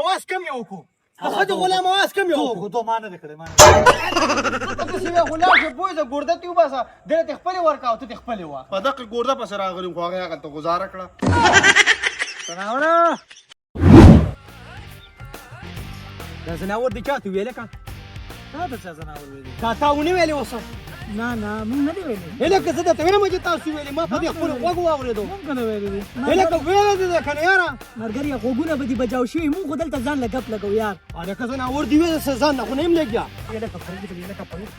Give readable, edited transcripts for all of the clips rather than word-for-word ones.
اواز کم یې وکړو د ښځې غلام اواز کم یې وکړو تو ما نه دی کړی ما نه ته داسې یې غلام شې بوی زه ګرده ته وباسه دی ته خپلې ورکړه او ته دې خپلې واخله په دغه ګورده پسې راغلم خو هغې هغلته ګزاره کړه ځناوره دا ځناور د چا ته ویلې که تا ته چا ځناور ویلي تا تا ونه ویلې اوس نه نه مونږ نه دی ویلي هلکه زه درته وایم چې تاسو ویلې ما په دې خپلو غوږو واورېدو مونږ که نه ویلي دي هلکه ویلې دې ده که نه یاره ملګري غوږونه به دې بجاو شوي مونږ خو دلته ځان له ګپ لګو یار هلکه ځناور دې ویلې څه ځان نه خو نه یم لګیا هلکه فرید دی هلکه فرید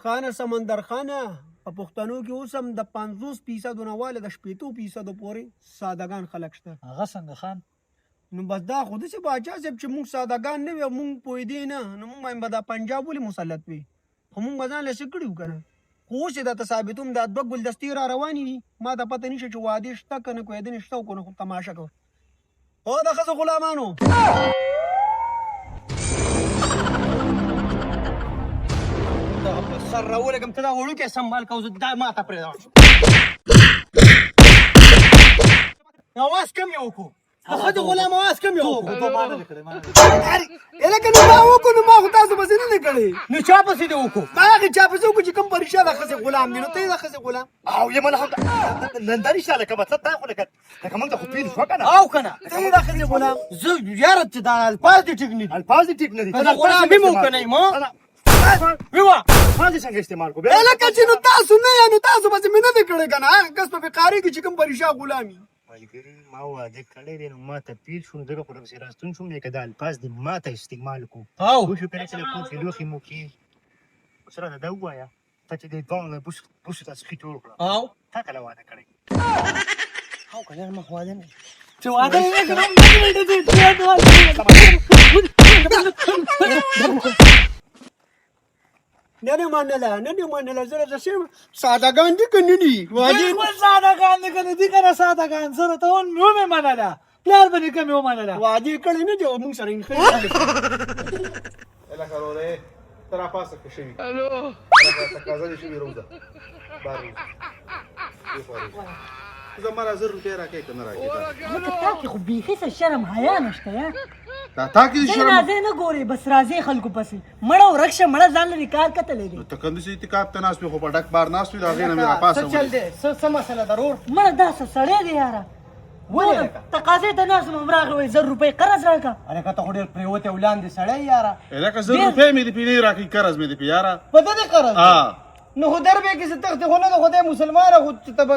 خانه سمندر خانه په پښتنو کې اوس هم د 50% نه واله د 80% پورې سادهګان خلک شته هغه څنګه خان نو بس دا خو داسې باچا صاحب چې موږ سادهګان نه وي او موږ پوهېدې نه نو موږ وایم به دا پنجاب ولې مسلط وي خو موږ به ځان له څه کړي وو که نه خو اوس یې درته ثابتوم دا دوه ګلدستې را روانې دي ما ته پته نشته چې وعدې شته که نه کویدنې شته او که نه خو تماشه کوه او د ښځو غلامانو دا په سر راولګم ته دا وړوکی سنبال کوه زه دا ما ته پرېږدم اواز کم یې وکړو د ښځو غلام اواز کم یې وکړو تو ما نه دی کړی ما نه دی هلکه نو ما وکړو نو ما خو تاسو پسې نه دی کړی نو چا پسې دې وکړو ما هغې چا پسې وکړو چې کوم په رښتیا د ښځې غلام دی نو ته یې د ښځې غلام او یې مله هم ننداري شته لکه مطلب دا خو لکه موږ ته خو پیر شوه که نه او که نه ته یې د ښځې غلام زه یاره چې دا الفاظ دې ټیک نه دي الفاظ دې ټیک نه دي ته غلام یم او که نه یم ویوه الفاظ یې څنګه استعمال کړو بیا هلکه چې نو تاسو نه یې نو تاسو پسې مې نه دی کړی که نه هغه کس په فقاري کې چې کوم په رښتیا غلام وي ملګري ما واده کړی دی نو ما ته پیر شو نو دغه خو درپسې راستون شوم که دا الفاظ دې ما ته استعمال کړو او پوه شو کله چې له کوڅې لوښي مو کې اوس راته دا ووایه ته چې دې دوه نه بوسو ته سخي جوړ کړه او تا کله واده کړی او که نه ما خو واده نه چې واده یې کړم نه دې منله نه دې منله زه درته څه سادهګان دي که نه دي بالکل سادهګان دي که نه دي که نه سادهګان زه راته ومې منله پلار به نیکه مې ومنله وعدې کړې نه دي او موږ سره یې نښلي هلکه ورورې ته راپاسه که شوي تقاضا دې شوي روزه بار زما را 1000 روپۍ راکړې که نه راکړې لکه تا کې خو بیخي څه شرم حیا نشته یا دا تا کې ځای شرم راځئ نه ګورې بس راځئ خلکو پسې مړه ورک شه مړه ځان لرې کار کتلی دی ته کندوسي اتکاب ته ناست وي خو په ډک بار ناست وي د هغې نه مې راپاسه څه چل دی څه مسله ده رور مړه دا څه سړی دی یاره ولې لکه تقاضې ته ناست وم راغی وایي 1000 روپۍ قرض راکړه هلکه ته خو ډېر پرېوتی او لاندې سړی یاره هلکه 1000 روپۍ مې دې پې نه راکړي قرض مې دې پې یاره په ده دې قرض ها نو خو در به کې څه تختې خو نه ده خدای مسلمانه خو ته به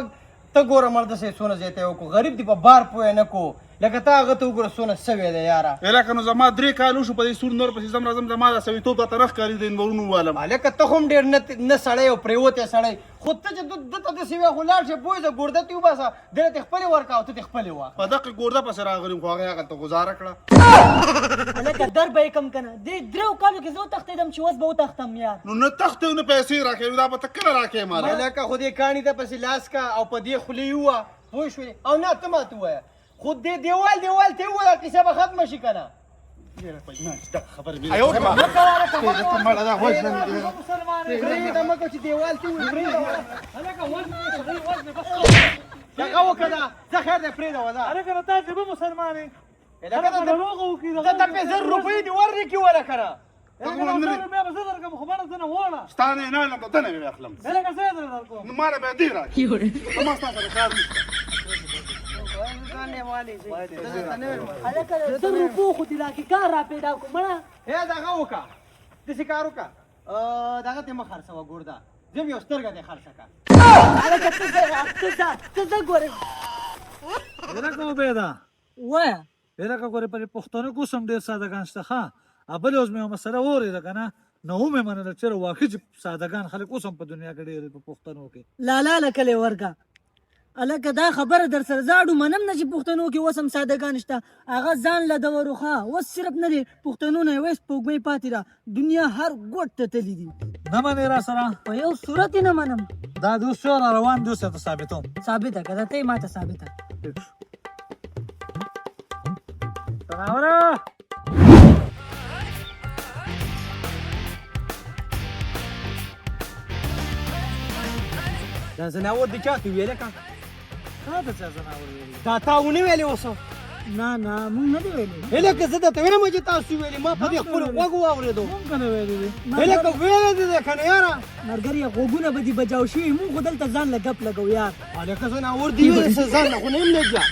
ته ګوره مرده سې څونه زیاتی وکړو غریب دې په بار پوه نه کو لکه تا هغه ته وګوره څونه سوی دی یاره هلکه نو زما 3 کال وشو په دې سور نور پسې ځم راځم زما دا سویتوب راته نه ښکاري د نورونو والم هلکه ته خو هم ډېر نه سړی او پرېوتی سړی خو ته چې دته داسې وی خو لاړ شې پوه زه ګرده ته وباسه دی ته خپلې ورکړه او ته دې خپلې واخله په دغه ګورده پسې راغلم خو هغې هغلته ګزاره کړه هلکه در به یې کم که نه دې 3 کالو کې زه وتښتېدم چې اوس به وتښتم یار نو نه تختې نه پیسې راکوي دا به ته کله راکوې ماله هلکه خو دې کاڼي ته پسې لاس کا او په دې خولې ووه پوه شوې او نه ته ماته ووایه خو دې دیوال ته یې ووایه کیسه به ختمه شي که نه خبرې مسلمان پرېږده مه کوه چې دیوال ته ووایي پرېږده دغه وکړه ده څه خیر دی پرېږده وه ده هلکه نو تاسې به مسلمان یې هلکه خلک دروغ وکړي ته ته پې 1000 روپۍ دې ورنکړي وله که نه هلکه نو 100 روپۍ به زه درکړم خو مړه زه نه وړه ستا نه یې نه علم دنه مې اخلم هلکه زه یې در درکوم نو ما نه به دې راکړي ما ستا سره کار نشته هلکه 100 روپو خو دې راکړي کار را پیدا کړو مړه دغه وکړه داسې کار وکړه دغه ته مه خرڅوه ګورده زه م یو سترګه دې خرڅه کړه هلکه ته ځه ګورې هلکه عبیده وایه هلکه ګورې په دې پښتنو کې اوس هم ډېر سادهګان شته ښه بلې اوس مې یوه مسله واورېده که نه نو ومې منله چېرې واقعي چې سادهګان خلک اوس هم په دنیا کې ډېر په پښتنو کې لالا لکلې ورکه هلکه دا خبره در سره زاړو منم نه چې پښتنو کې اوس هم سادهګان شته هغه ځان له دورو ښه اوس صرف نه دی پښتنو نه یوه سپوږمۍ پاتې ده دنیا هر ګوټ ته تللي دي نه منې را سره په یو صورت یې نه منم دا د اوس یو را روان دی اوس یې ته ثابتوم ثابته که ده ته یې ما ته ثابته تناوره دا ځناور د چا ته ویلې که تا ته چا ځناور ویلي دا تا ونه ویلې اوس نه نه مونږ نه دی ویلي هلکه زه درته وایم چې تاسو ویلې ما په دې خپل غوږ واورېدو مونږ کنه ویلي دي هلکه ویلې دې که نه یاره مرګریا غوږونه به دې بجاو شوي مونږ خو دلته ځان له ګپ لګو یار هلکه زه ناور دي ویلې څه ځان نه خو نه یم لګیا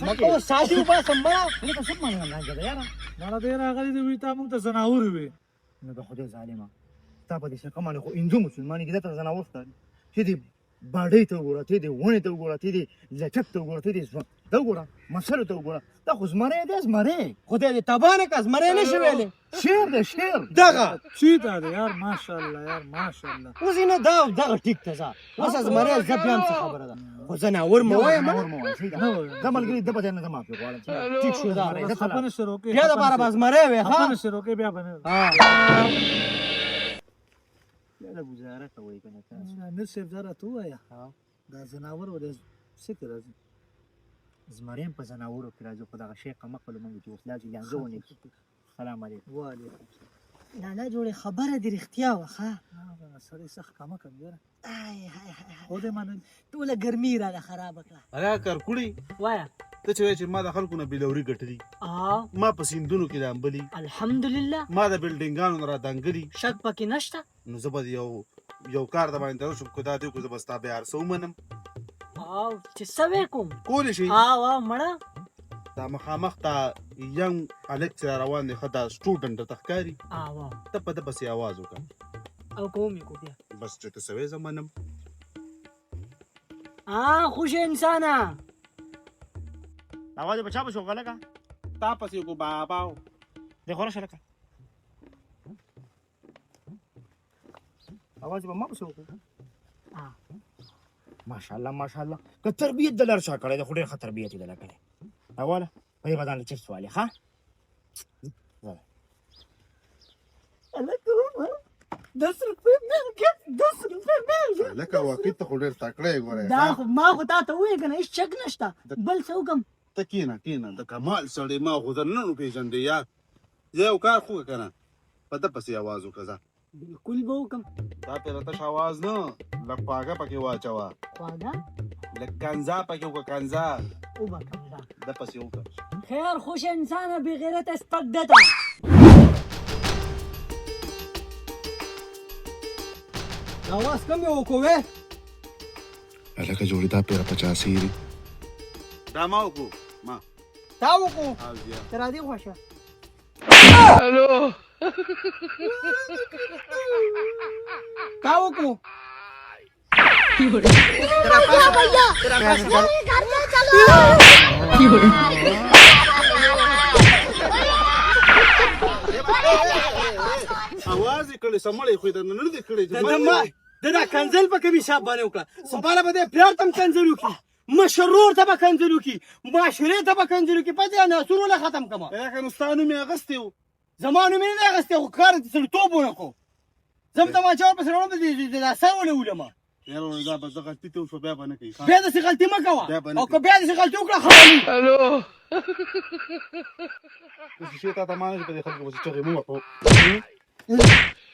ما کوه ساتي وباسم مړه لکه څه مانه نه غواړم یاره مړه دې راغلي دي وي تا مونږ ته ځناور وي نو د خدای ظالمه تا په دې څه کومه خو انځو مسلمانې کې د ته ځناور ښکاري چې دې باډۍ ته وګوره ته دې ونې ته وګوره ته دې لچک ته وګوره ته دې ته وګوره مسلو ته وګوره دا خو زمری دی زمری خدای دې تباه نه کړه زمری نه شي ویلې شیر دی شیر دغه چیتا دی یار ماشاءالله یار ماشاءالله اوس یې نه دغه ټیک ته ځه اوس زمری زه بیا هم څه خبره ده خو زه ناور مه وایم دا ملګري د بدن نه معافي غواړم ټیک شو دا خپنه شروع کې بیا دپاره به زمری وې خپنه ښه شروع کې بیا بنه دا گزاره کوي کنه تاسو نه سیف دار ته وایا دا ځناور ولې څه کوي زمریم په زناورو کې راځو په دغه شی قمه کولو مونږ چې اوس لاجی لانځونه سلام علیکم وعلیکم لالا جوړې خبره دې رښتیا وه ښه السلام سړی سخت کمه کم یاره آی هاي هاي خو دې منل ټوله ګرمي راله خرابه کړه هغه کارکوړي وایه ته چې وایې چې ما د خلکو نه بېلوري ګټلي ما په سیندونو کې لامبلي الحمدلله ما د بلډینګانو نه رادنګلي شک پکې نشته نو زه به یو کار د باندې درشم که دا دی که زه به ستا بیا هر څه ومنم او چې څه وې کوم کولی شي مړه دا مخامخ تا ینګ هلک چې را روان دی ښه دا سټوډنټ درته ښکاري ته په ده پسې اواز وکړه او کوم یې کو بیا بس چې ته څه وایې زه منم خوش انسانه اواز بچا بچو غلګه تا پسې کو باباو د خورا شلکه اواز به ما بچو ماشاءالله ماشاءالله که تربیت دلار شا کړی د خوري خطر تربیت دلار کړی اوله په بدن چې سوالي ها لکه واقع ته خو ډېر تکړه یې ګورې دا ما خو تا ته ووایې که نه هېڅ شک نشته بل څه وکړم ته کښېنه کښېنه د کمال سړی ما خو در نه وپېژندې یار زه یو کار خو که نه په ده پسې اواز وکړه ځه بالکل به وکړم دا پېره تش اواز نه لږ خواږه پکې واچوه خواږه لږ کنځا پکې وکړه کنځا وبکړم دا ده پسې وکړه خیر خوش انسانه بې غیرته سپک دته اواز کم یې وکړو هلکه جوړې دا پېره 85 دي دا ما وکړو ما تا وکړو او زیات ته راځې خوښه تا وکړو اواز یې کړی سمړی خو یې درنه نه دی کړی د دا کنځل په کوم حساب باندې وکړه سباله به دې پلار ته هم کنځل وکړي مشرور ته به کنځل وکړي معاشرې ته به کنځل وکړي په دې عناصرونه ختم کړه یاره نو ستا نوم یې اخیستی و زما نوم یې نه دی اخیستی خو کار دې سړیتوب ونه کړو زه هم تماچه ورپسې راوړم د دا سر ونیولم یاره نو دا بس دا غلطي ته وشوه بیا به نه کوي بیا داسې غلطي مه کوه بیا به نه او که بیا داسې غلطي وکړه خبرې داسې شی تا ته ما نه چې په دې خلکو پسې چغې مه وهه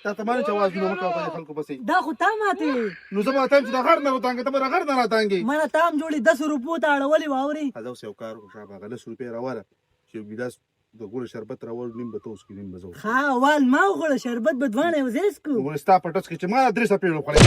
تا ته ما نه چې اوازونه مه کوه په دې خلکو پسې دا خو تا ماته نو زه به ورته وایم چې د غر نه وتانګې ته به د غر نه راتانګې مړه تا هم جوړې 10 روپو ته اړولې واورې زه اوس یو کار وکړم شابه هغه 10 روپۍ راوله چې یو ګیلاس د ګوړو شربت راوړ نیم به ته وڅښې نیم به زه وڅښم ها وال ما وخوړه شربت به دواړه یو ځای څکو نو ستا په ټس کې چې ما 3 څپېړې وخوړې